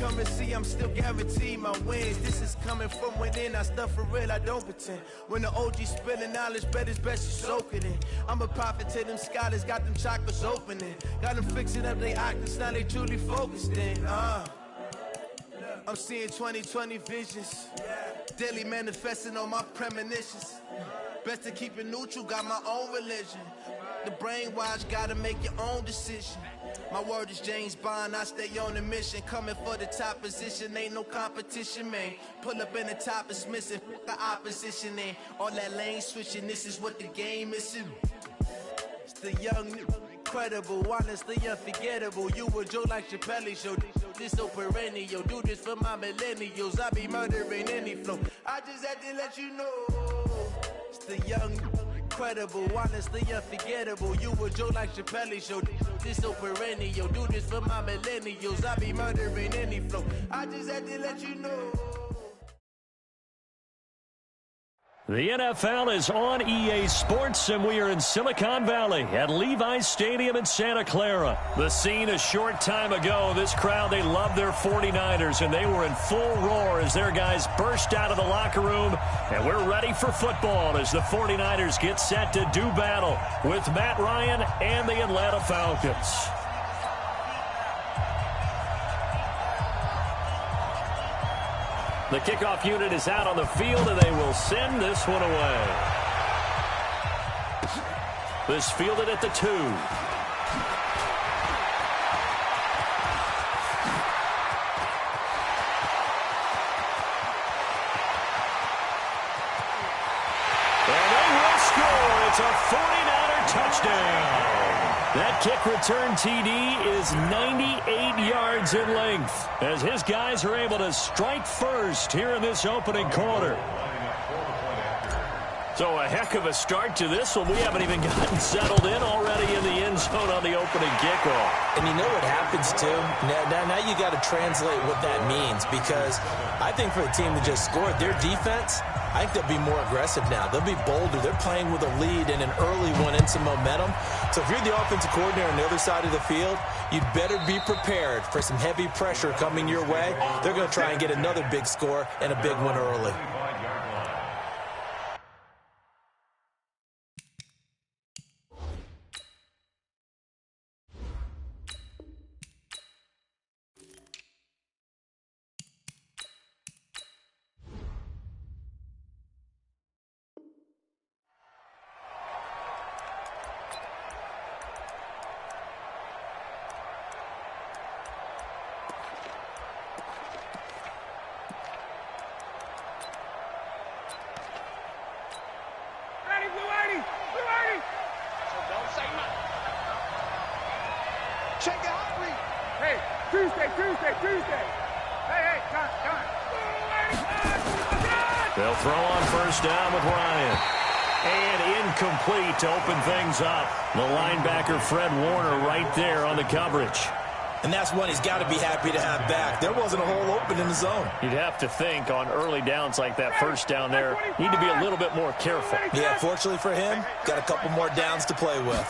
come and see, I'm still guaranteed my wins. This is coming from within, I stuff for real, I don't pretend. When the OG spilling knowledge, bet it's best you soak it in. I'm a prophet to them scholars, got them chakras opening. Got them fixing up they octaves, now they truly focused in. I'm seeing 2020 visions, daily manifesting on my premonitions. Best to keep it neutral, got my own religion. The brainwash, gotta make your own decision. My word is James Bond, I stay on a mission. Coming for the top position, ain't no competition, man. Pull up in the top, it's missing, the opposition, and all that lane switching, this is what the game is. It's the young, incredible, honestly unforgettable. You a Joe like Chappelle show, this so perennial. Do this for my millennials, I be murdering any flow. I just had to let you know. It's the young, incredible, honestly unforgettable. You a Joe like Chappelle show, this so perennial. Do this for my millennials, I be murdering any flow. I just had to let you know. The NFL is on EA Sports, and we are in Silicon Valley at Levi's Stadium in Santa Clara. The scene a short time ago, this crowd, they love their 49ers, and they were in full roar as their guys burst out of the locker room. And we're ready for football as the 49ers get set to do battle with Matt Ryan and the Atlanta Falcons. The kickoff unit is out on the field, and they will send this one away. This fielded at the 2. And they will score. It's a 49er touchdown. That kick return TD is 98 yards in length as his guys are able to strike first here in this opening quarter. So a heck of a start to this one. We haven't even gotten settled in already in the end zone on the opening kickoff. And you know what happens, too? Now you got to translate what that means, because I think for the team that just scored, their defense, I think they'll be more aggressive now. They'll be bolder. They're playing with a lead and an early one and some momentum. So if you're the offensive coordinator on the other side of the field, you'd better be prepared for some heavy pressure coming your way. They're going to try and get another big score and a big one early. Tuesday. Hey, John. They'll throw on first down with Ryan. And incomplete to open things up. The linebacker, Fred Warner, right there on the coverage. And that's one he's got to be happy to have back. There wasn't a hole open in the zone. You'd have to think on early downs like that first down there, need to be a little bit more careful. Yeah, fortunately for him, got a couple more downs to play with.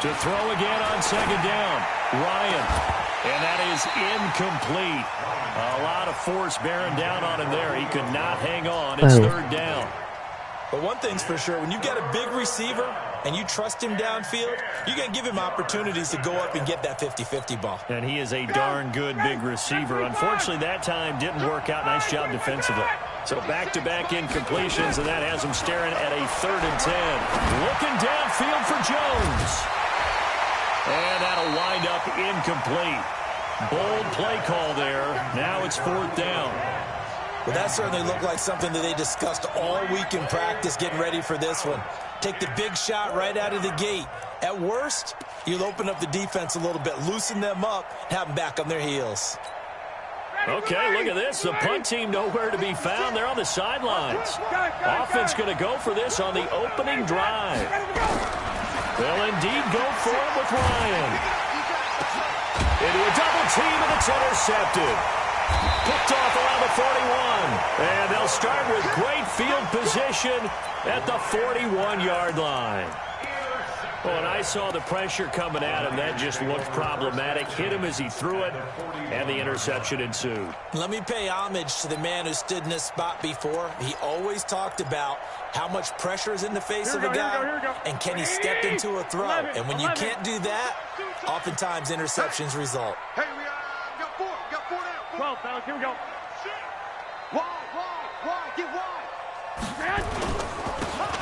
To throw again on second down, Ryan. And that is incomplete. A lot of force bearing down on him there. He could not hang on. It's third down. But one thing's for sure, when you've got a big receiver and you trust him downfield, you're going to give him opportunities to go up and get that 50-50 ball. And he is a darn good big receiver. Unfortunately, that time didn't work out. Nice job defensively. So back-to-back incompletions, and that has him staring at a 3rd and 10. Looking downfield for Jones. And that'll wind up incomplete. Bold play call there. Now it's 4th down. Well, that certainly looked like something that they discussed all week in practice getting ready for this one. Take the big shot right out of the gate. At worst, you'll open up the defense a little bit, loosen them up, have them back on their heels. Okay, look at this. The punt team nowhere to be found. They're on the sidelines. Offense going to go for this on the opening drive. They'll indeed go for it with Ryan. Into a double team, and it's intercepted. Picked off around the 41. And they'll start with great field position at the 41-yard line. Well, and I saw the pressure coming at him. That just looked problematic. Hit him as he threw it, and the interception ensued. Let me pay homage to the man who stood in this spot before. He always talked about how much pressure is in the face of a guy, and can he step into a throw. And when you can't do that, oftentimes interceptions result. Hey, we got four. Got four now. 12, fellas. Here we go. Wide. Get wide.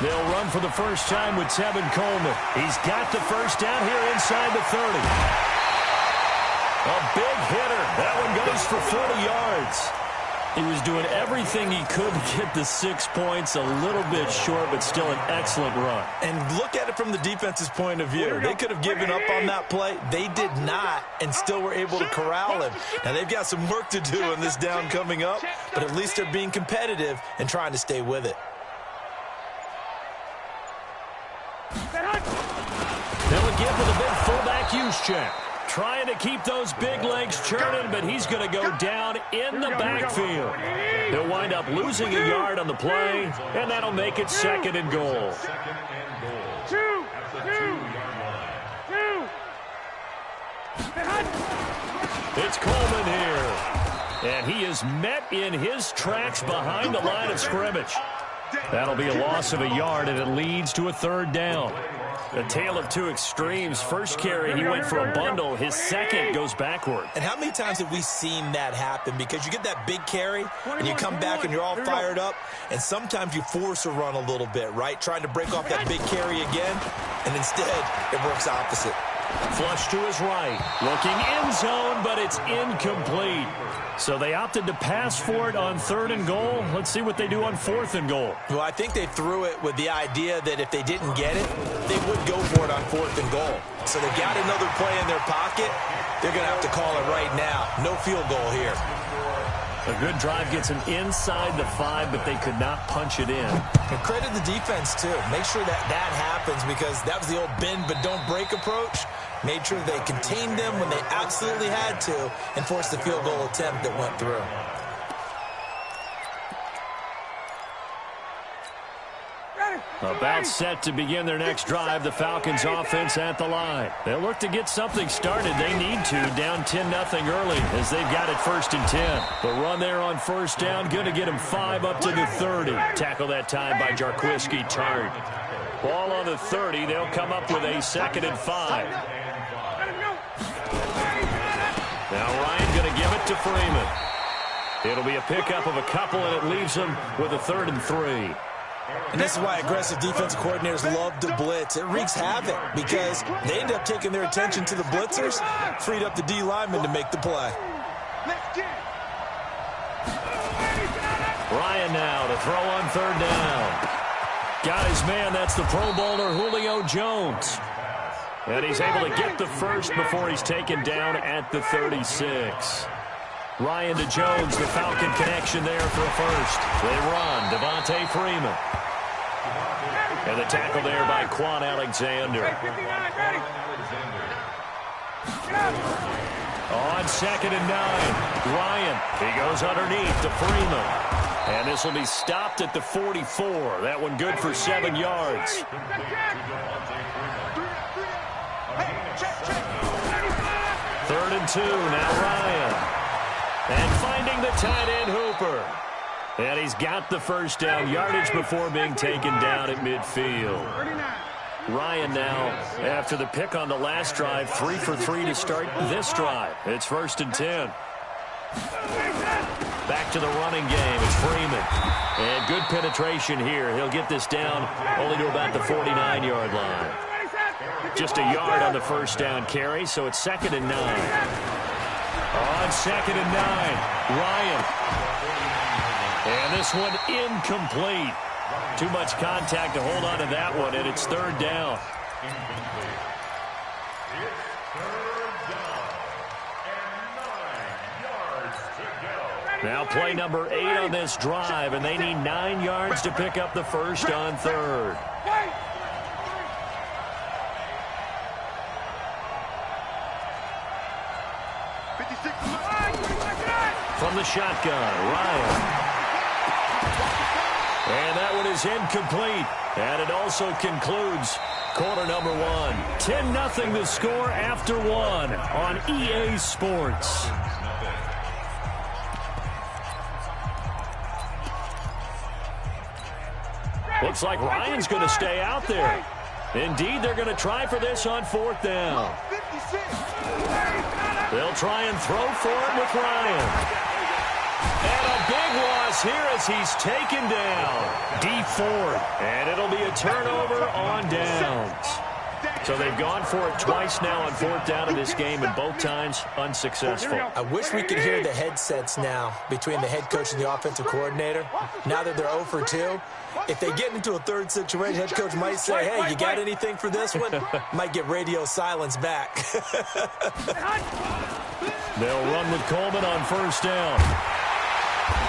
They'll run for the first time with Tevin Coleman. He's got the first down here inside the 30. A big hitter. That one goes for 40 yards. He was doing everything he could to get the 6 points, a little bit short, but still an excellent run. And look at it from the defense's point of view. They could have given up on that play. They did not, and still were able to corral him. Now, they've got some work to do in this down coming up, but at least they're being competitive and trying to stay with it. They'll give with a big fullback use check. Trying to keep those big legs churning, but he's going to go down in the backfield. He'll wind up losing a yard on the play, and that'll make it 2nd and goal. Two. It's Coleman here, and he is met in his tracks behind the line of scrimmage. That'll be a loss of a yard, and it leads to a 3rd down. A tale of two extremes. First carry, he went for a bundle. His second goes backward. And how many times have we seen that happen? Because you get that big carry, and you come back and you're all fired up, and sometimes you force a run a little bit, right? Trying to break off that big carry again, and instead it works opposite. Flush to his right. Looking end zone, but it's incomplete. So they opted to pass for it on 3rd and goal. Let's see what they do on 4th and goal. Well, I think they threw it with the idea that if they didn't get it, they would go for it on 4th and goal. So they've got another play in their pocket. They're going to have to call it right now. No field goal here. A good drive gets them inside the 5, but they could not punch it in. And credit the defense, too. Make sure that happens, because that was the old bend but don't break approach. Made sure they contained them when they absolutely had to and forced the field goal attempt that went through. About set to begin their next drive, the Falcons offense at the line. They'll look to get something started. They need to, down 10-0 early as they've got it 1st and 10. The run there on 1st down, going to get them 5 up to the 30. Tackle that time by Jarquiski Tart. Ball on the 30. They'll come up with a 2nd and 5. Now Ryan going to give it to Freeman. It'll be a pickup of a couple, and it leaves them with a 3rd and 3. And this is why aggressive defensive coordinators love to blitz. It wreaks havoc because they end up taking their attention to the blitzers, freed up the D lineman to make the play. Ryan now to throw on 3rd down. Got his man. That's the Pro Bowler Julio Jones. And he's able to get the first before he's taken down at the 36. Ryan to Jones, the Falcon connection there for a first. They run. Devontae Freeman. And the tackle there by Quan Alexander. On 2nd and 9, Ryan. He goes underneath to Freeman. And this will be stopped at the 44. That one good for 7 yards. 3rd and 2, now Ryan. And finding the tight end Hooper. And he's got the first down, yardage before being taken down at midfield. Ryan now, after the pick on the last drive, 3 for 3 to start this drive. It's 1st and 10. Back to the running game. It's Freeman. And good penetration here. He'll get this down only to about the 49-yard line. Just a yard on the first down carry, so it's 2nd and 9. On 2nd and 9, Ryan. And this one incomplete. Too much contact to hold on to that one, and it's 3rd down. Now play number 8 on this drive, and they need 9 yards to pick up the first on 3rd. From the shotgun, Ryan. And that one is incomplete. And it also concludes quarter number one. 10-0 the score after one on EA Sports. Looks like Ryan's going to stay out there. Indeed, they're going to try for this on fourth down. They'll try and throw for it with Ryan. And a big loss here as he's taken down. D4. And it'll be a turnover on downs. So they've gone for it twice now on fourth down in this game, and both times unsuccessful. I wish we could hear the headsets now between the head coach and the offensive coordinator. Now that they're 0 for 2, if they get into a third situation, head coach might say, hey, you got anything for this one? Might get radio silence back. They'll run with Coleman on first down.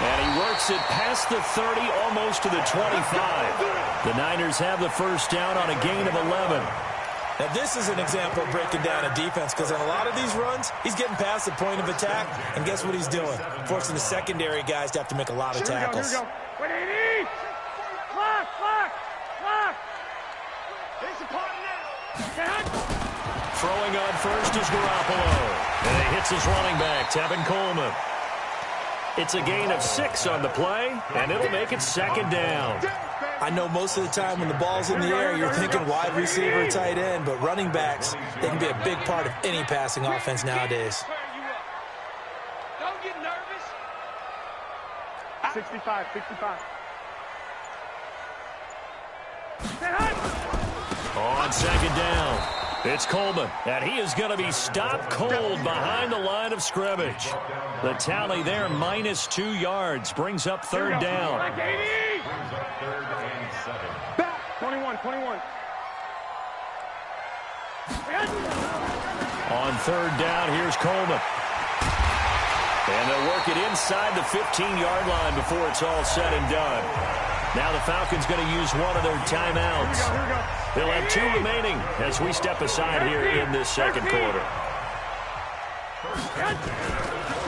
And he works it past the 30, almost to the 25. The Niners have the first down on a gain of 11. Now, this is an example of breaking down a defense, because in a lot of these runs, he's getting past the point of attack, and guess what he's doing? Forcing the secondary guys to have to make a lot of tackles. Here we go. 180. Lock. It's a party now. Throwing on first is Garoppolo. And he hits his running back, Tevin Coleman. It's a gain of 6 on the play, and it'll make it second down. I know most of the time when the ball's in the air, you're thinking wide receiver, tight end, but running backs, they can be a big part of any passing offense nowadays. Don't get nervous. 65. On second down, it's Coleman, and he is going to be stopped cold behind the line of scrimmage. The tally there, -2 yards, brings up third down. Back. 21. On third down, here's Coleman. And they'll work it inside the 15-yard line before it's all said and done. Now the Falcons going to use one of their timeouts. Here we go. They'll have 2 remaining as we step aside here in this second quarter.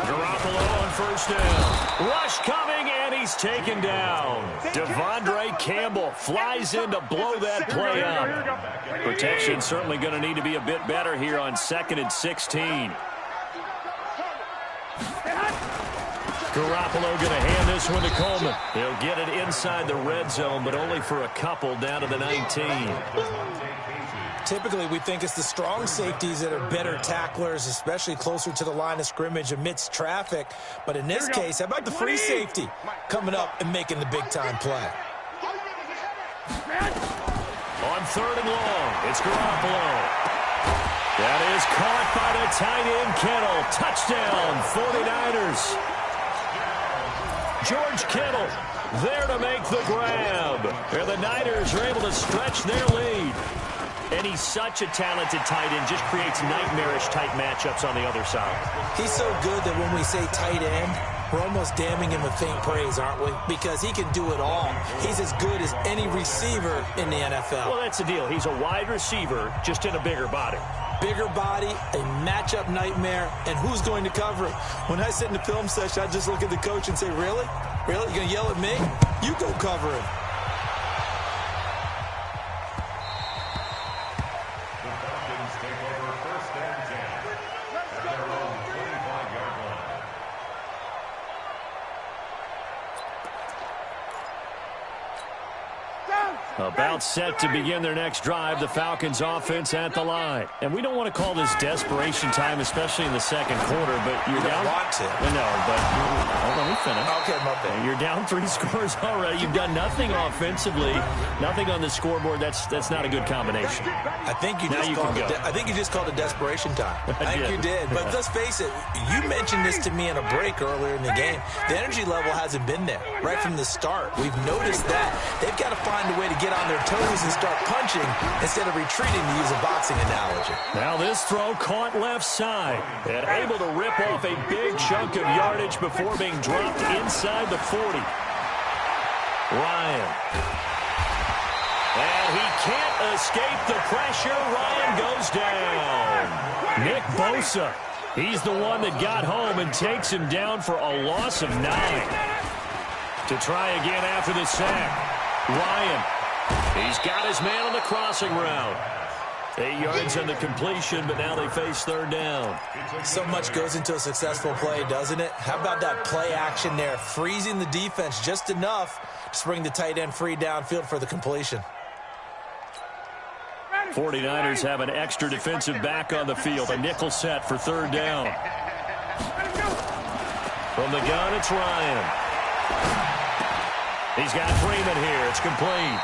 Garoppolo on first down. Rush coming, and he's taken down. Devondre Campbell flies in to blow that play up. Protection certainly going to need to be a bit better here on 2nd and 16. Garoppolo going to hand this one to Coleman. He'll get it inside the red zone, but only for a couple down to the 19. Typically, we think it's the strong safeties that are better tacklers, especially closer to the line of scrimmage amidst traffic. But in this case, how about the free safety coming up and making the big-time play? On third and long, it's Garoppolo. That is caught by the tight end, Kittle. Touchdown, 49ers. George Kittle there to make the grab. And the Niners are able to stretch their lead. And he's such a talented tight end, just creates nightmarish-type matchups on the other side. He's so good that when we say tight end, we're almost damning him with faint praise, aren't we? Because he can do it all. He's as good as any receiver in the NFL. Well, that's the deal. He's a wide receiver, just in a bigger body. Bigger body, a matchup nightmare, and who's going to cover him? When I sit in the film session, I just look at the coach and say, really? Really? You're going to yell at me? You go cover him. About set to begin their next drive, the Falcons offense at the line. And we don't want to call this desperation time, especially in the second quarter, but you're down. Want to. No, but let me finish. Okay, my bad. You're down 3 scores already. You've done nothing offensively, nothing on the scoreboard. That's not a good combination. I think you just called it desperation time. I think you did. But let's face it, you mentioned this to me in a break earlier in the game. The energy level hasn't been there right from the start. We've noticed that. They've got to find a way to get on their toes and start punching instead of retreating, to use a boxing analogy. Now this throw caught left side and able to rip off a big chunk of yardage before being dropped inside the 40. Ryan. And he can't escape the pressure. Ryan goes down. Nick Bosa. He's the one that got home and takes him down for a loss of 9. To try again after the sack. Ryan He's got his man on the crossing route. 8 yards on the completion, but now they face third down. So much goes into a successful play, doesn't it? How about that play action there, freezing the defense just enough to bring the tight end free downfield for the completion. 49ers have an extra defensive back on the field, a nickel set for third down. From the gun, it's Ryan. He's got Freeman here. It's complete.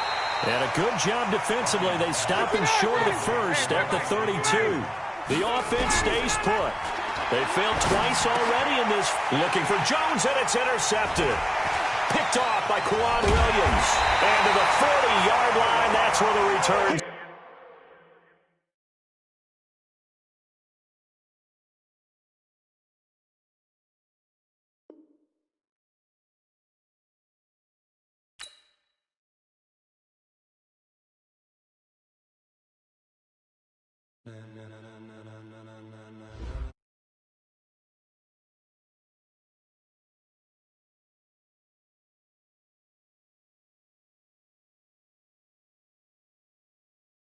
And a good job defensively. They stop him short of the first at the 32. The offense stays put. They failed twice already in this. Looking for Jones, and it's intercepted. Picked off by Quan Williams. And to the 40-yard line, that's where the return.